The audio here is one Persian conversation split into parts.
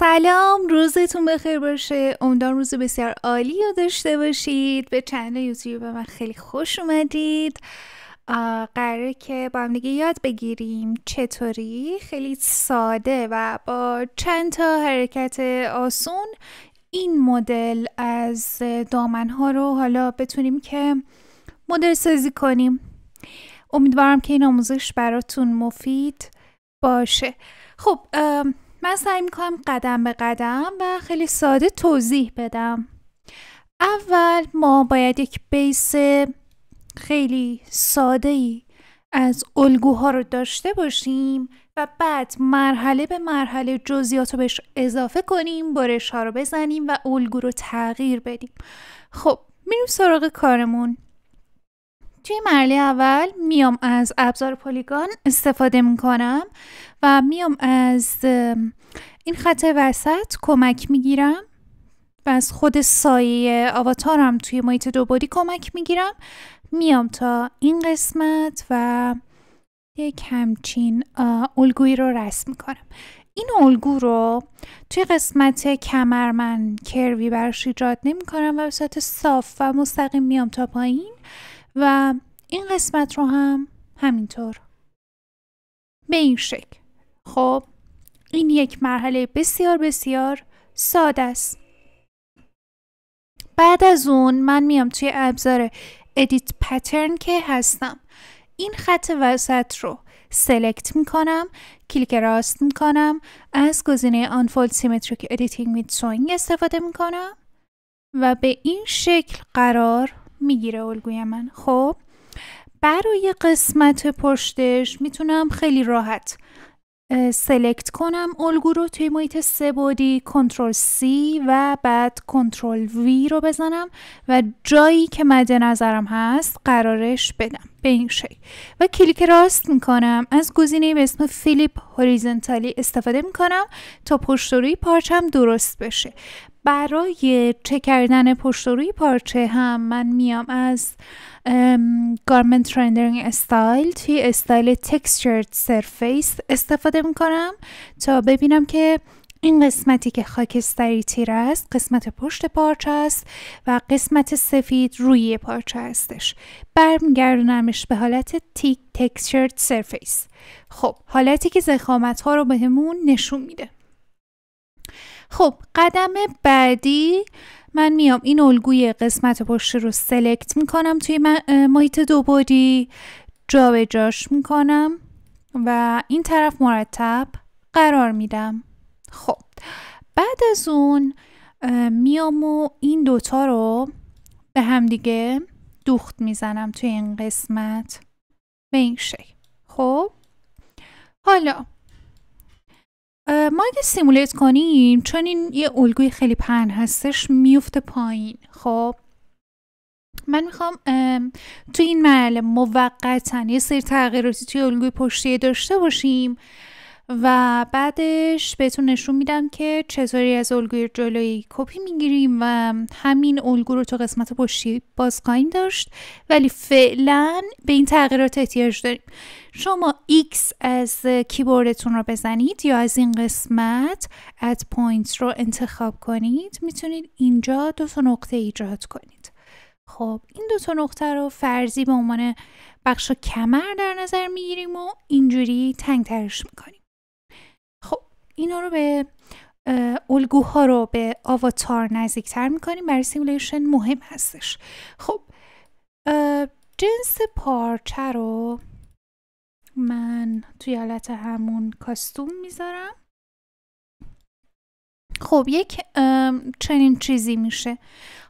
سلام، روزتون بخیر باشه. امیدوارم روز بسیار عالی رو داشته باشید. به چنل یوتیوب من خیلی خوش اومدید. قراره که با هم دیگه یاد بگیریم چطوری خیلی ساده و با چند تا حرکت آسون این مدل از دامنها رو حالا بتونیم که مدل سازی کنیم. امیدوارم که این آموزش براتون مفید باشه. خب من سعی میکنم قدم به قدم و خیلی ساده توضیح بدم. اول ما باید یک بیس خیلی ساده‌ای از الگوها رو داشته باشیم و بعد مرحله به مرحله جزئیات رو بهش اضافه کنیم، برش ها رو بزنیم و الگو رو تغییر بدیم. خب میریم سراغ کارمون. توی مرحله اول میام از ابزار پلیگان استفاده میکنم و میام از این خط وسط کمک میگیرم و از خود سایه آواتارم توی محیط دوبعدی کمک میگیرم، میام تا این قسمت و یک همچین الگویی رو رسم میکنم. این الگو رو توی قسمت کمر من کروی براش ایجاد نمی کنم و به صورت صاف و مستقیم میام تا پایین و این قسمت رو هم همینطور به این شکل. خب این یک مرحله بسیار بسیار ساده است. بعد از اون من میام توی ابزار ادیت پترن که هستم، این خط وسط رو سلکت میکنم، کلیک راست میکنم، از گزینه Unfold Symmetric Editing with Sewing استفاده میکنم و به این شکل قرار میگیره الگوی من. خب برای قسمت پشتش میتونم خیلی راحت سلکت کنم الگو رو توی محیط 3 بعدی، کنترل C و بعد کنترل V رو بزنم و جایی که مد نظرم هست قرارش بدم به این شکل و کلیک راست میکنم، از گزینه به اسم فلیپ هوریزونتالی استفاده میکنم تا پشت و روی پارچم درست بشه. برای چک کردن پشت و روی پارچه هم من میام از Garment Rendering Style توی استایل Textured Surface استفاده میکنم تا ببینم که این قسمتی که خاکستری تیره است قسمت پشت پارچه است و قسمت سفید روی پارچه هستش. برمیگردونمش به حالت Textured Surface. خب حالتی که ضخامت ها رو بهمون نشون میده. خب قدم بعدی من میام این الگوی قسمت پشت رو سلکت میکنم توی محیط دو بعدی، جا به جاش میکنم و این طرف مرتب قرار میدم. خب بعد از اون میام و این دوتا رو به هم دیگه دوخت میزنم توی این قسمت به این شکل. خب حالا ما اگه سیمولیت کنیم، چون این یه الگوی خیلی پهن هستش میفته پایین. خب من میخوام توی این مرحله موقتاً یه سری تغییراتی توی الگوی پشتی داشته باشیم و بعدش بهتون نشون میدم که چطوری از الگوی جلویی کپی میگیریم و همین الگو رو تو قسمت پشتی باز خواهیم داشت، ولی فعلا به این تغییرات احتیاج داریم. شما X از کیبوردتون رو بزنید یا از این قسمت Add Points رو انتخاب کنید، میتونید اینجا 2 تا نقطه ایجاد کنید. خب این 2 تا نقطه رو فرضی به عنوان بخش کمر در نظر میگیریم و اینجوری تنگ ترش میکنیم. خب اینا رو به الگوها رو به آواتار نزدیکتر میکنیم، برای سیمولیشن مهم هستش. خب جنس پارچه رو من توی حالت همون کاستوم میذارم. خب یک چنین چیزی میشه.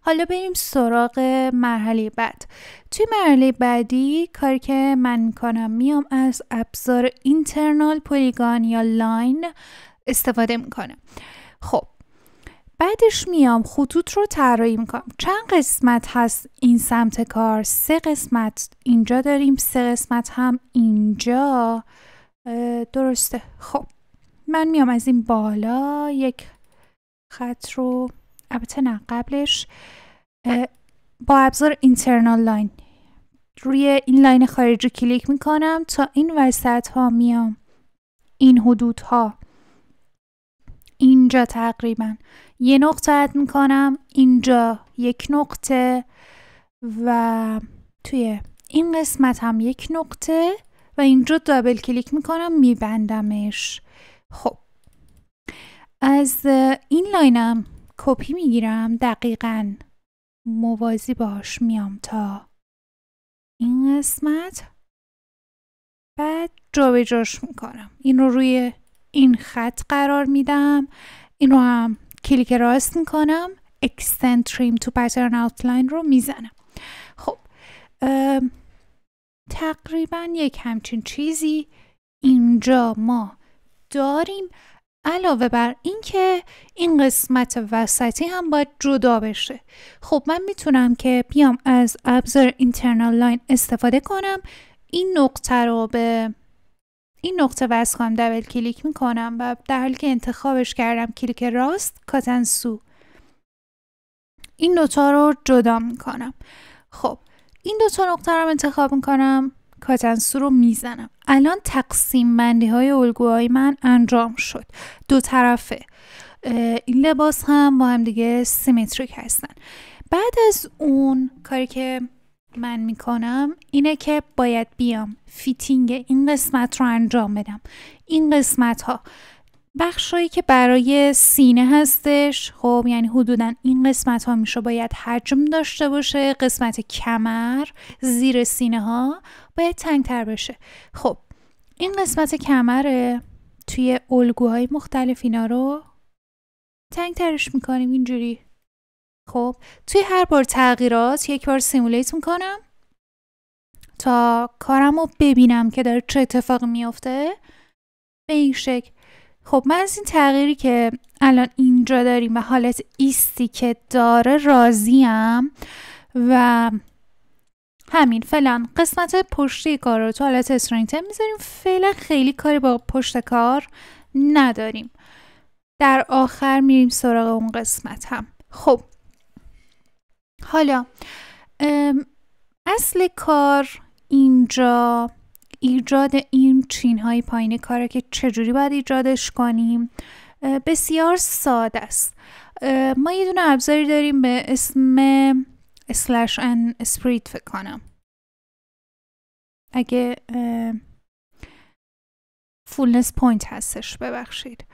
حالا بریم سراغ مرحله بعد. توی مرحله بعدی کاری که من میکنم میام از ابزار اینترنال پلیگان یا لاین استفاده میکنم. خب بعدش میام خطوط رو طراحی میکنم. چند قسمت هست این سمت کار؟ 3 قسمت اینجا داریم، 3 قسمت هم اینجا، درسته؟ خب من میام از این بالا یک خط رو، البته نه قبلش با ابزار اینترنال لاین روی این لاین خارجی کلیک میکنم تا این وسط ها میام این حدود ها اینجا تقریبا یه نقطه اد میکنم، اینجا یک نقطه و توی این قسمت هم یک نقطه و اینجا دابل کلیک میکنم میبندمش. خب از این لاینم کپی میگیرم، دقیقاً موازی باش میام تا این قسمت، بعد جابجاش میکنم. این رو روی این خط قرار میدم، این رو هم کلیک راست میکنم، Extend Trim to Pattern Outline رو میزنم. خب تقریبا یک همچین چیزی اینجا ما داریم. علاوه بر این که این قسمت وسطی هم باید جدا بشه. خب من میتونم که بیام از ابزار Internal Line استفاده کنم، این نقطه رو به این نقطه وصل کنم، دبل کلیک میکنم و در حالی که انتخابش کردم کلیک راست، کاتن سو، این دوتا رو جدا میکنم. خب این دوتا نقطه رو انتخاب میکنم، کاتن سو رو میزنم. الان تقسیم بندی های الگوهای من انجام شد. دو طرفه این لباس هم با هم دیگه سیمتریک هستن. بعد از اون کاری که من میکنم اینه که باید بیام فیتینگ این قسمت رو انجام بدم. این قسمت ها بخشایی که برای سینه هستش، خب یعنی حدودا این قسمت ها میشه باید حجم داشته باشه، قسمت کمر زیر سینه ها باید تنگتر بشه. خب این قسمت کمره، توی الگوهای مختلف اینا رو تنگترش میکنیم اینجوری. خب توی هر بار تغییرات یک بار سیمولیت میکنم تا کارم رو ببینم که داره چه اتفاقی میفته به این شکل. خب من از این تغییری که الان اینجا داریم و حالت ایستی که داره راضیم و همین فعلا قسمت پشتی کار رو تو حالت استرینگتن میذاریم. فعلا خیلی کاری با پشت کار نداریم، در آخر میریم سراغ اون قسمت هم. خب حالا اصل کار اینجا ایجاد این چین های پایین کاره که چجوری باید ایجادش کنیم بسیار ساده است. ما یه دونه ابزاری داریم به اسم slash and spread فکر کنم، اگه فولنس پوینت هستش ببخشید.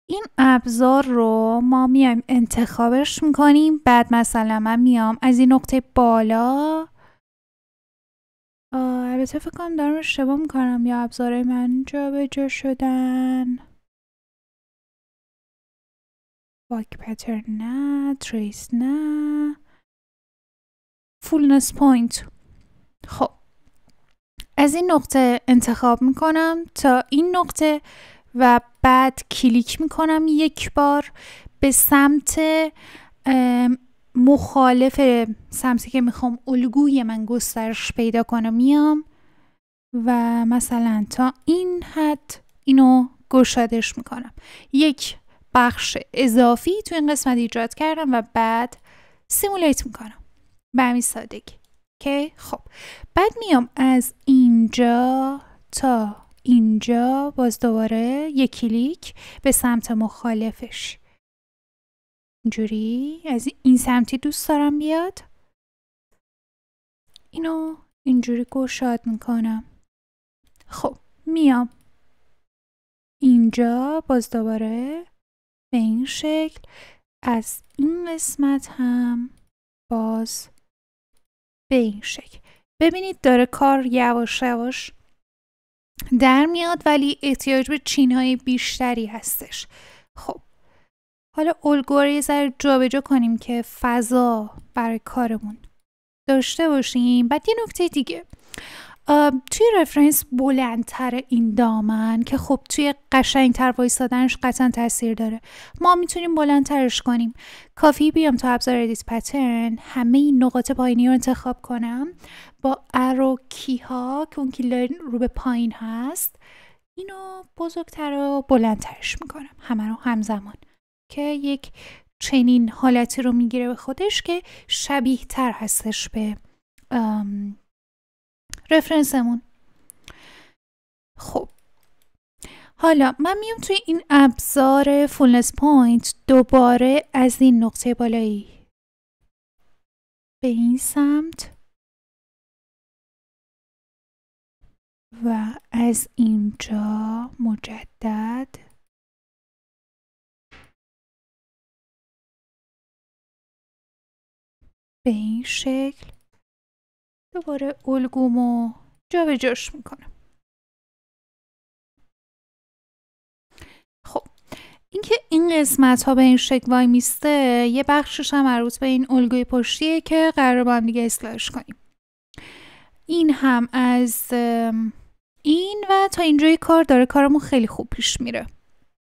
این ابزار رو ما میایم انتخابش میکنیم، بعد مثلا من میام از این نقطه بالا، البته فکر کنم دارم اشتباه میکنم یا ابزارهای من جا به جا شدن. واک پترن نه، تریس نه، فولنس پوینت. خب از این نقطه انتخاب میکنم تا این نقطه و بعد کلیک میکنم یک بار به سمت مخالف سمتی که میخوام الگوی من گسترش پیدا کنم میام و مثلا تا این حد اینو گشادش میکنم. یک بخش اضافی تو این قسمت ایجاد کردم و بعد سیمولیت میکنم به همین سادگی. اوکی خب بعد میام از اینجا تا اینجا باز دوباره یک کلیک به سمت مخالفش، اینجوری از این سمتی دوست دارم بیاد، اینو اینجوری گشاد میکنم. خب میام اینجا باز دوباره به این شکل، از این قسمت هم باز به این شکل. ببینید داره کار یواش یواش در میاد ولی احتیاج به چینهای بیشتری هستش. خب حالا الگو رو یه ذره جابجا کنیم که فضا برای کارمون داشته باشیم. بعد یه نکته دیگه، توی رفرنس بلندتر این دامن که خب توی قشنگتر وایسادنش قطعا تاثیر داره، ما میتونیم بلندترش کنیم. کافی بیام تو ابزار ادیت پترن، همه این نقاط پایینی رو انتخاب کنم با ارو کی ها که اون کی رو به پایین هست، اینو بزرگتر و بلندترش میکنم همه رو همزمان که یک چنین حالتی رو میگیره به خودش که شبیه تر هستش به رفرنسمون. خب حالا من میام توی این ابزار فولنس پوینت دوباره از این نقطه بالایی به این سمت و از اینجا مجدد به این شکل دوباره الگومو جابجاش میکنم. خب اینکه این قسمت ها به این شکل وای میسته یه بخشش هم مربوط به این الگوی پشتیه که قرار با هم دیگه اصلاحش کنیم. این هم از این و تا اینجای کار داره کارمون خیلی خوب پیش میره.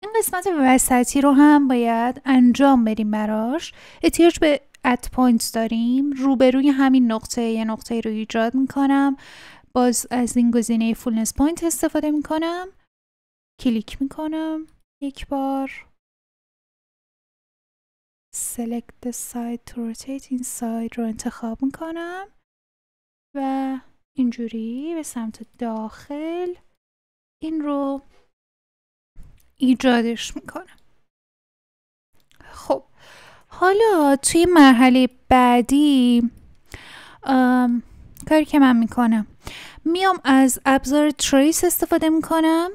این قسمت وسطی رو هم باید انجام بدیم براش. احتیاج به اد پوینت داریم. روبروی همین نقطه یه نقطه رو ایجاد میکنم. باز از این گزینه فولنس پوینت استفاده میکنم. کلیک میکنم یک بار. Select the side to rotate این ساید رو انتخاب میکنم و اینجوری به سمت داخل این رو ایجادش میکنم. خب حالا توی مرحله بعدی کاری که من میکنم میام از ابزار تریس استفاده میکنم.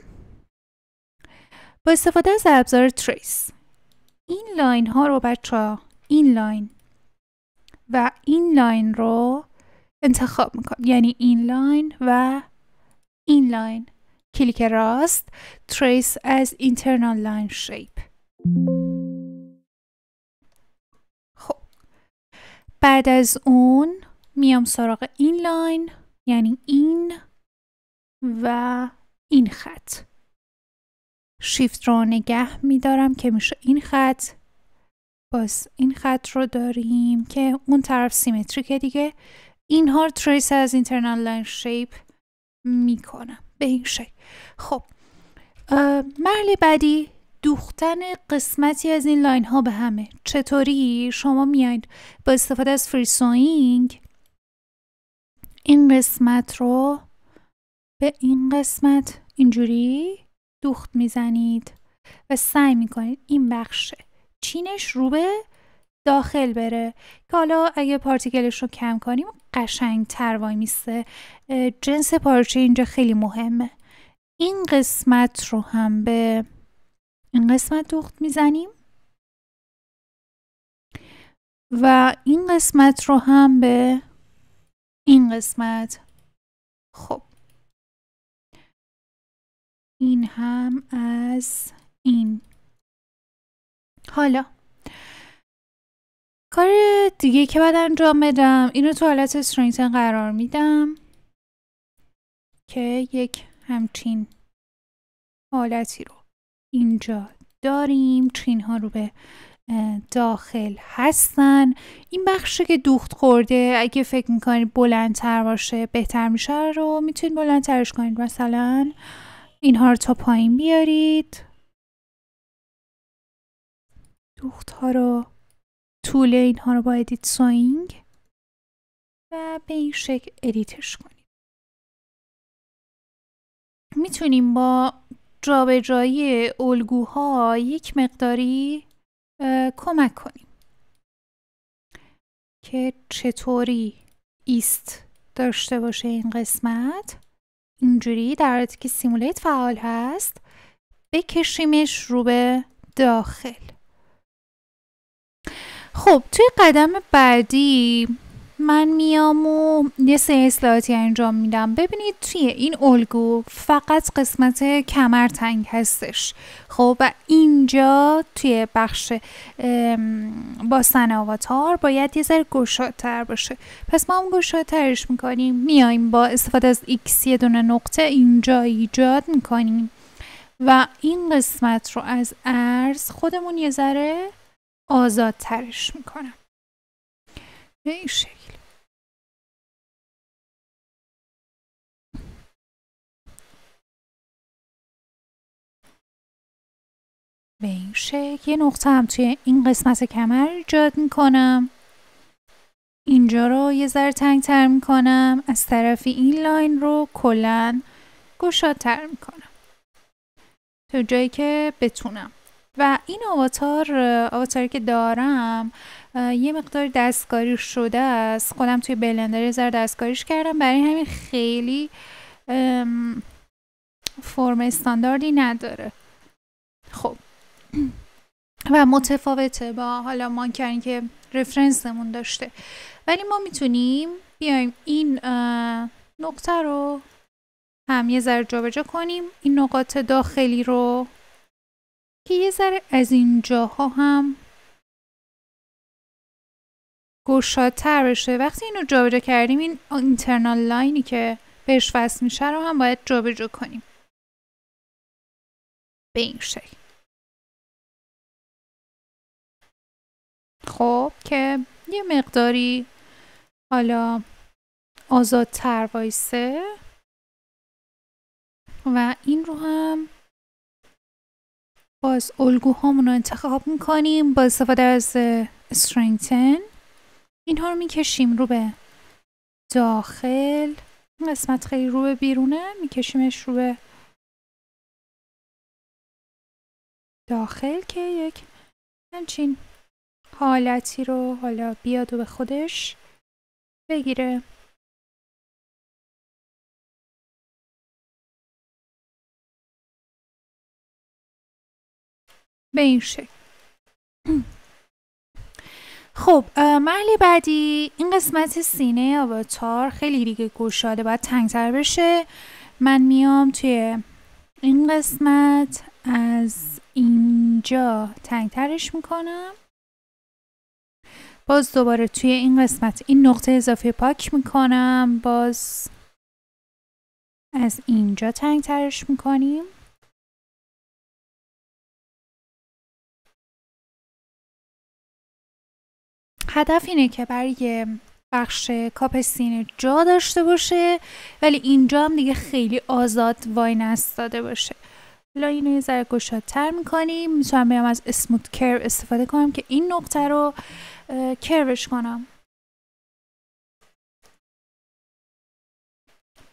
با استفاده از ابزار تریس این لاین ها رو بچه‌ها این لاین و این لاین رو انتخاب میکنم، یعنی این لاین و این لاین. کلیک راست Trace as internal line shape. خب بعد از اون میام سراغ این لاین، یعنی این و این خط. شیفت رو نگه میدارم که میشه این خط. باز این خط رو داریم که اون طرف سیمتریکه دیگه. اینها رو Trace as internal line shape میکنم به این شکل. خب مرحله بعدی دوختن قسمتی از این لاین ها به همه. چطوری؟ شما میایید با استفاده از فری سوینگ این قسمت رو به این قسمت اینجوری دوخت میزنید و سعی میکنید این بخش چینش رو به داخل بره که حالا اگه پارتیکلش رو کم کنیم قشنگ تر وای میسته. جنس پارچه اینجا خیلی مهمه. این قسمت رو هم به این قسمت دوخت میزنیم و این قسمت رو هم به این قسمت. خب این هم از این. حالا کار دیگه که باید انجام بدم اینو تو حالت استرینگتن قرار میدم که یک همچین حالتی رو اینجا داریم. چین ها رو به داخل هستن. این بخشی که دوخت خورده اگه فکر میکنید بلندتر باشه بهتر میشه رو میتونید بلندترش کنید. مثلا اینها رو تا پایین بیارید. دوخت ها رو طول اینها رو با ادیت سوینگ و به این شکل ادیتش کنید. میتونیم با جابجایی الگوها یک مقداری کمک کنیم که چطوری ایست داشته باشه این قسمت. اینجوری در حالتی که سیمولیت فعال هست بکشیمش رو به داخل. خب توی قدم بعدی من میام و یه سری اصلاحاتی انجام میدم. ببینید توی این الگو فقط قسمت کمر تنگ هستش. خب و اینجا توی بخش باستن آواتار باید یه ذره گشادتر باشه. پس ما هم گشادترش میکنیم. میایم با استفاده از X یه دونه نقطه اینجا ایجاد میکنیم و این قسمت رو از عرض خودمون یه ذره آزادترش میکنم به این شکل. به این شکل یه نقطه هم توی این قسمت کمر ایجاد میکنم. اینجا رو یه ذره تنگ تر میکنم. از طرفی این لاین رو کلن گشادتر میکنم. تا جایی که بتونم. و این آواتاری که دارم یه مقدار دستکاری شده است. خودم توی بلندر یه ذره دستکاریش کردم، برای همین خیلی فرم استانداردی نداره. خب و متفاوته با حالا مانکرینگ که رفرنسمون داشته. ولی ما میتونیم بیایم این نقطه رو هم یه ذره جابجا کنیم، این نقاط داخلی رو که یه ذره از اینجاها هم گشادتر بشه. وقتی اینو جابجا کردیم این اینترنال لاینی که بهش وصل میشه رو هم باید جابجا کنیم به این شکل. خب که یه مقداری حالا آزادتر وایسه و این رو هم باز الگوهامون رو انتخاب میکنیم با استفاده از استرینگتن. اینها رو میکشیم رو به داخل. این قسمت خیلی رو به بیرونه، میکشیمش رو به داخل که یک همچین حالتی رو حالا بیاد و به خودش بگیره. به این شکل. خب مرحله بعدی این قسمت سینه آواتار خیلی دیگه گشاده، باید تنگتر بشه. من میام توی این قسمت از اینجا تنگترش میکنم، باز دوباره توی این قسمت این نقطه اضافه پاک میکنم، باز از اینجا تنگترش میکنیم. هدف اینه که برای بخش کاپ سینه جا داشته باشه ولی اینجا هم دیگه خیلی آزاد وای نستاده باشه. حالا اینو یه ذره گشادتر میکنیم. میتونم بیام از اسموت کرو استفاده کنم که این نقطه رو کروش کنم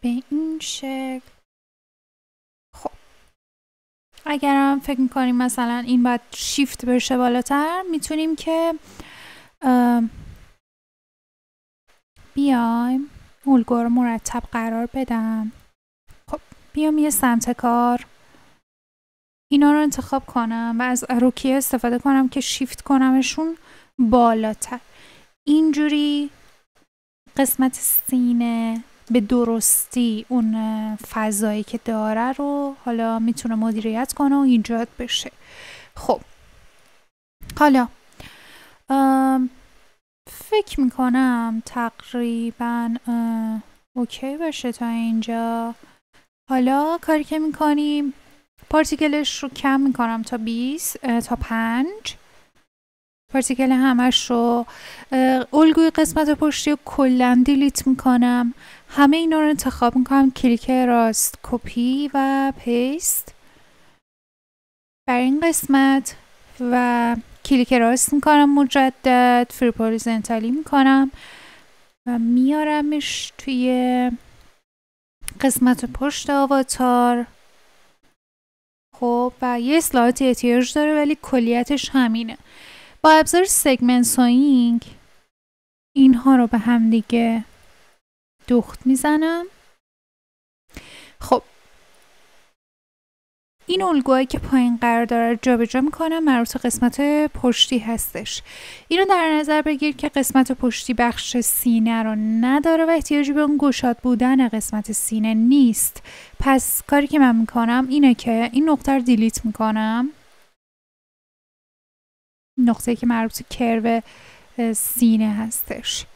به این شکل. خب اگرم فکر میکنیم مثلا این باید شیفت بشه بالاتر، میتونیم که بیایم الگو رو مرتب قرار بدم. خب بیام یه سمت کار اینا رو انتخاب کنم و از اروکی استفاده کنم که شیفت کنمشون بالاتر. اینجوری قسمت سینه به درستی اون فضایی که داره رو حالا میتونه مدیریت کنه و ایجاد بشه. خب حالا فکر میکنم تقریبا اوکی باشه تا اینجا. حالا کاری که میکنیم پارتیکلش رو کم میکنم تا 20 تا 5 پارتیکل همش رو. الگوی قسمت پشتی رو کلا دیلیت میکنم. همه اینا رو انتخاب میکنم، کلیک راست کپی و پیست بر این قسمت و کلیک راست میکنم مجدد فری هوریزونتالی میکنم و میارمش توی قسمت پشت آواتار. خب و یه اصلاحاتی احتیاج داره ولی کلیتش همینه. با ابزار سگمنت سوینگ اینها رو به هم دیگه دوخت میزنم. خب این الگوهایی که پایین قرار داره جابجا میکنم، مربوط قسمت پشتی هستش. اینو در نظر بگیر که قسمت پشتی بخش سینه رو نداره و احتیاجی به اون گشاد بودن قسمت سینه نیست. پس کاری که من میکنم اینه که این نقطه رو دیلیت میکنم، نقطه‌ای که مربوط کرو سینه هستش.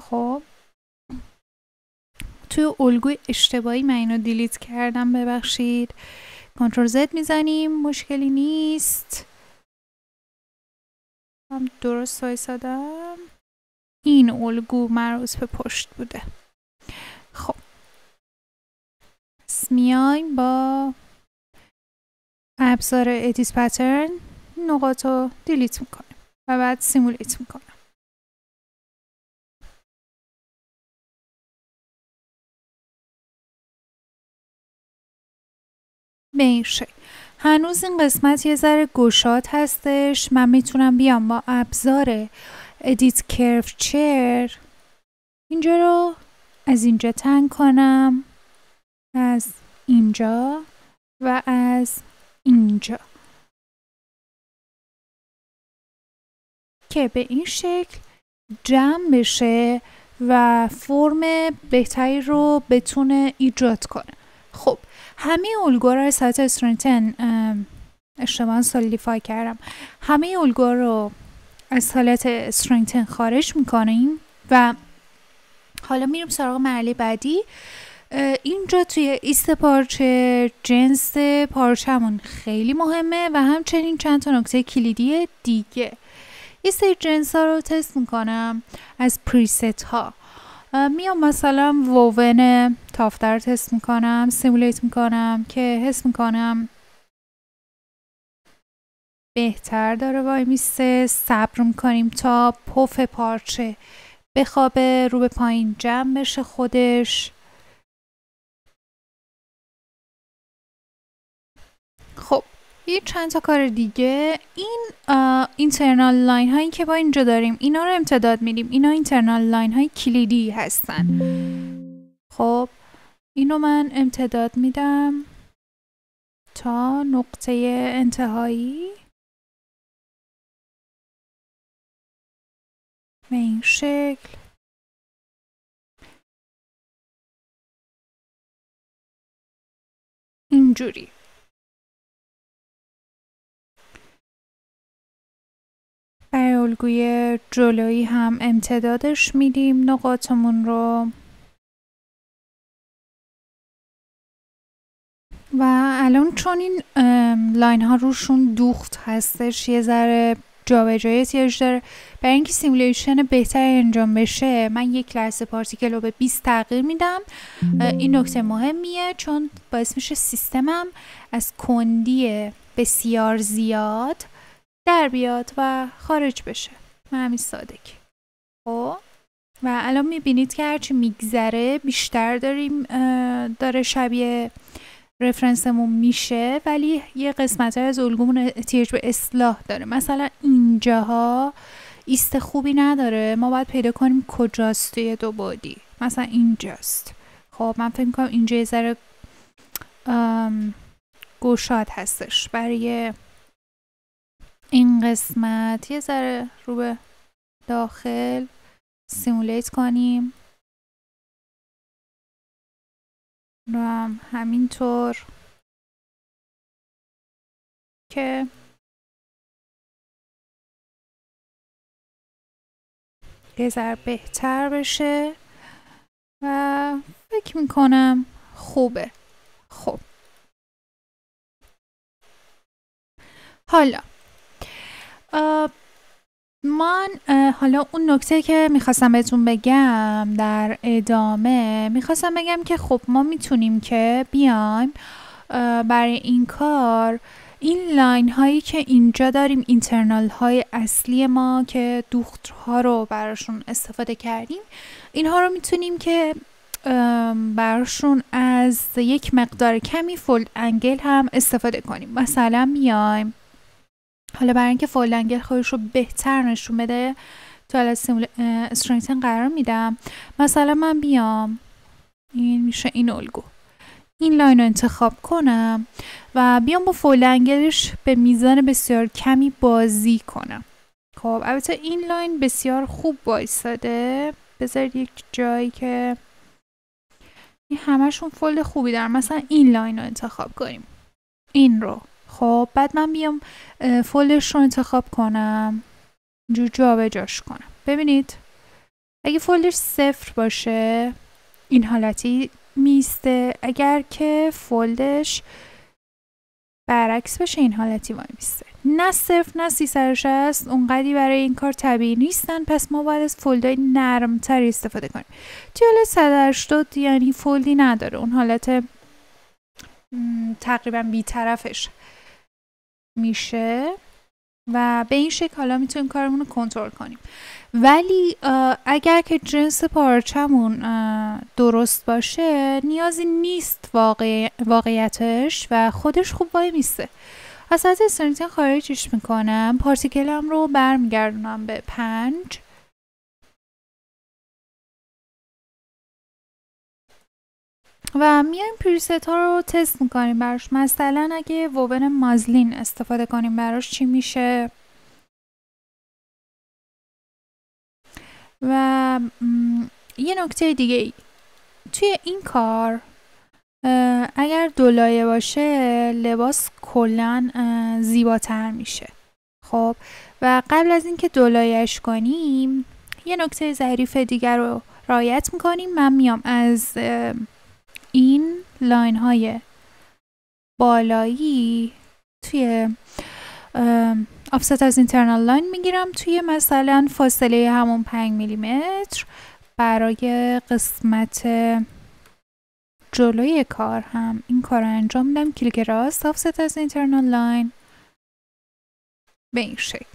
خب توی الگوی اشتباهی من اینو دیلیت کردم، ببخشید. کنترل زد میزنیم، مشکلی نیست. هم درست وایسادم. این الگو مربوط به پشت بوده. خب میایم با ابزار ادیت پترن نقاط رو دیلیت میکنیم و بعد سیمولیت میکنیم. به این شکل. هنوز این قسمت یه ذره گشاد هستش. من میتونم بیام با ابزار ادیت کرفتچر اینجا رو از اینجا تنگ کنم، از اینجا و از اینجا، که به این شکل جمع بشه و فرم بهتری رو بتونه ایجاد کنه. خب همه الگوها رو از سایت استرینگتن اشتباهاً سالیدیفای کردم. همه الگوها رو از حالت استرینگتن خارج میکنیم و حالا میریم سراغ مرحله بعدی. اینجا توی ایست پارچه جنس پارچمون خیلی مهمه و همچنین چند تا نکته کلیدی دیگه. یه سری جنس ها رو تست میکنم از پریست ها. میام مثلا ووون تافته رو تست میکنم، سیمولیت میکنم که حس میکنم بهتر داره وای میسته. صبر میکنیم تا پف پارچه بخوابه، رو به پایین جمع بشه خودش. خب یه چند تا کار دیگه. این اینترنال لاین هایی که با اینجا داریم اینا رو امتداد میدیم. اینا اینترنال لاین های کلیدی هستن. خب اینو من امتداد میدم تا نقطه انتهایی به این شکل. اینجوری. برای الگوی جلویی هم امتدادش میدیم نقاطمون رو و الان چون این لاین ها روشون دوخت هستش یه ذره جابجایی احتیاج داره. برای اینکه سیمولیشن بهتری انجام بشه من یک لحظه پارتیکل رو به 20 تغییر میدم. این نکته مهمیه چون باعث میشه سیستمم از کندی بسیار زیاد در بیاد و خارج بشه. من همین سادگی. خب و الان میبینید که هرچی میگذره بیشتر داره شبیه رفرنسمون میشه، ولی یه قسمت از الگومون احتیاج به اصلاح داره. مثلا اینجاها ایست خوبی نداره، ما باید پیدا کنیم کجاست توی دو بعدی. مثلا اینجاست. خب من فکر میکنم اینجا یه ذره گشاد هستش. برای این قسمت یه ذره رو به داخل سیمولیت کنیم و همینطور که یه ذره بهتر بشه و فکر میکنم خوبه. خب حالا من حالا اون نکته که میخواستم بهتون بگم در ادامه میخواستم بگم که خب ما میتونیم که بیایم برای این کار این لاین هایی که اینجا داریم اینترنال های اصلی ما که دوخت ها رو براشون استفاده کردیم، اینها رو میتونیم که براشون از یک مقدار کمی فولد انگل هم استفاده کنیم. مثلا بیایم حالا برای اینکه فولد انگل خودش رو بهتر نشون بده تو حالت استرینگتن قرار میدم. مثلا من بیام این میشه این الگو، این لاین رو انتخاب کنم و بیام با فولد انگلش به میزان بسیار کمی بازی کنم. خب البته این لاین بسیار خوب وایساده. بذارید یک جایی که این همشون فولد خوبی دارن. مثلا این لاین رو انتخاب کنیم، این رو. خب بعد من بیام فولدش رو انتخاب کنم، اینجور جابجاش کنم. ببینید اگه فولدش 0 باشه این حالتی میسته، اگر که فولدش برعکس بشه این حالتی وای میسته. نه 0 نه 360 اونقدی برای این کار طبیعی نیستن، پس ما باید از فولدهای نرمتری استفاده کنیم. توی حالت 180 یعنی فولدی نداره، اون حالت تقریبا بیطرفش میشه و به این شکل حالا میتونیم کارمون رو کنترل کنیم. ولی اگر که جنس پارچمون درست باشه نیازی نیست واقعیتش و خودش خوب وای میسته. از سطح استرنگتن خارجش میکنم، پارتیکلم رو برمیگردونم به 5 و میایم پریست ها رو تست میکنیم براش. مثلا اگه ووون مازلین استفاده کنیم براش چی میشه. و یه نکته دیگه ای توی این کار، اگر دولایه باشه لباس کلن زیباتر میشه. خب و قبل از اینکه دولایش کنیم یه نکته ظریف دیگر رو رعایت میکنیم. من میام از این لاین های بالایی توی آفست از اینترنال لاین میگیرم توی مثلا فاصله همون 5 میلیمتر. برای قسمت جلوی کار هم این کار رو انجام میدم. کلیک راست، آفست از اینترنال لاین به این شکل.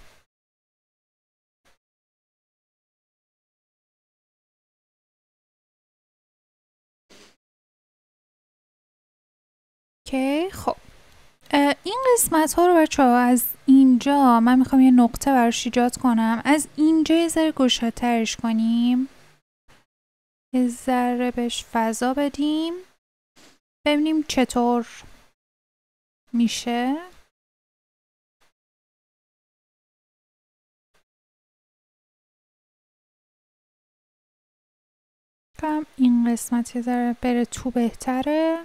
که خب این قسمت ها رو بچه ها از اینجا من میخوام یه نقطه براش ایجاد کنم. از اینجا یه ذره گشادترش کنیم، یه ذره بهش فضا بدیم، ببینیم چطور میشه. این قسمت یه ذره بره تو بهتره،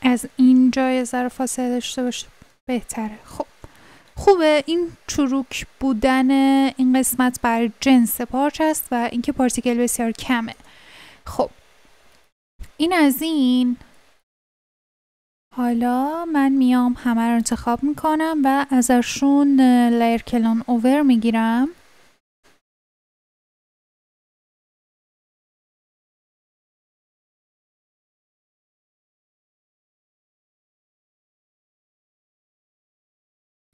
از اینجا یه ذره فاصله داشته باشه بهتره. خب خوبه. این چروک بودن این قسمت بر جنس پارچ است و اینکه پارتیکل بسیار کمه. خب این از این. حالا من میام همه رو انتخاب میکنم و ازشون لیر کلون اوور میگیرم.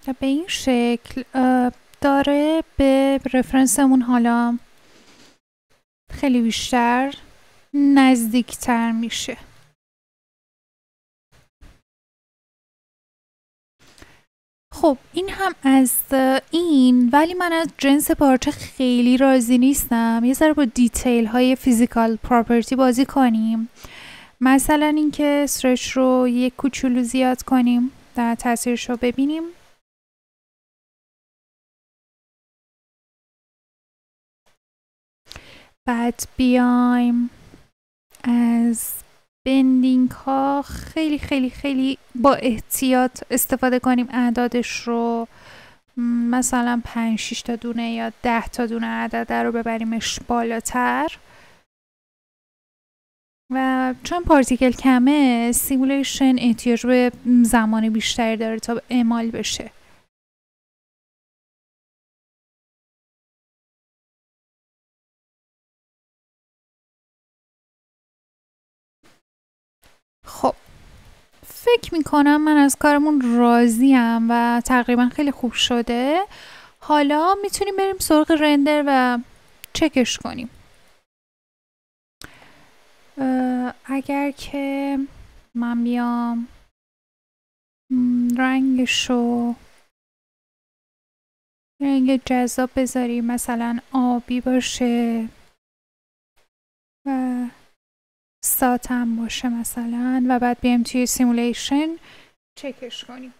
و به این شکل داره به رفرنسمون حالا خیلی بیشتر نزدیکتر میشه. خب این هم از این. ولی من از جنس پارچه خیلی راضی نیستم. یه ذره با دیتیل های فیزیکال پراپرتی بازی کنیم. مثلا اینکه استرچ رو یک کوچولو زیاد کنیم و تاثیرش رو ببینیم. بعد بیایم از بندینگ ها خیلی خیلی خیلی با احتیاط استفاده کنیم. اعدادش رو مثلا 5-6 تا دونه یا 10 تا دونه عدد رو ببریمش بالاتر. و چون پارتیکل کمه سیمولیشن احتیاج به زمان بیشتری داره تا اعمال بشه. خب فکر میکنم من از کارمون راضیم و تقریبا خیلی خوب شده. حالا میتونیم بریم سراغ رندر و چکش کنیم. اگر که من بیام رنگشو رنگ جذاب بذاریم، مثلا آبی باشه و ساتم باشه مثلا، و بعد بیایم توی سیمولیشن چکش کنیم.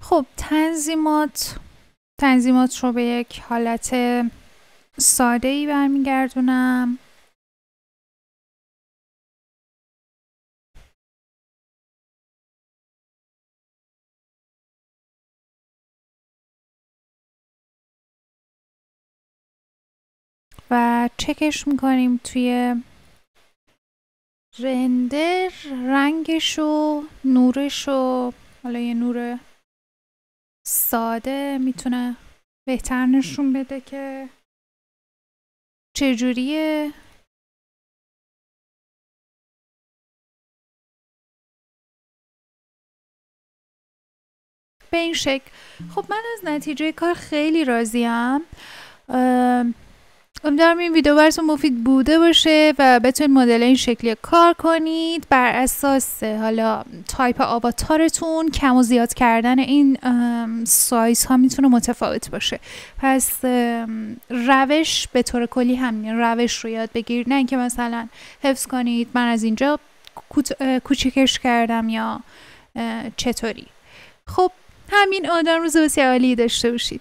خب تنظیمات رو به یک حالت ساده ای برمیگردونم. و چکش میکنیم توی رندر رنگشو نورشو حالا یه نور ساده میتونه بهتر نشون بده که چجوریه. به این شکل. خب من از نتیجه کار خیلی راضیم. امیدوارم این ویدیو براتون مفید بوده باشه و بتونید مدل این شکلی کار کنید. بر اساس حالا تایپ آواتارتون کم و زیاد کردن این سایز ها میتونه متفاوت باشه. پس روش به طور کلی همین روش رو یاد بگیرید، نه اینکه مثلا حفظ کنید من از اینجا کوچیکش کردم یا چطوری. خب همین، آدم روز بسیار عالی داشته باشید.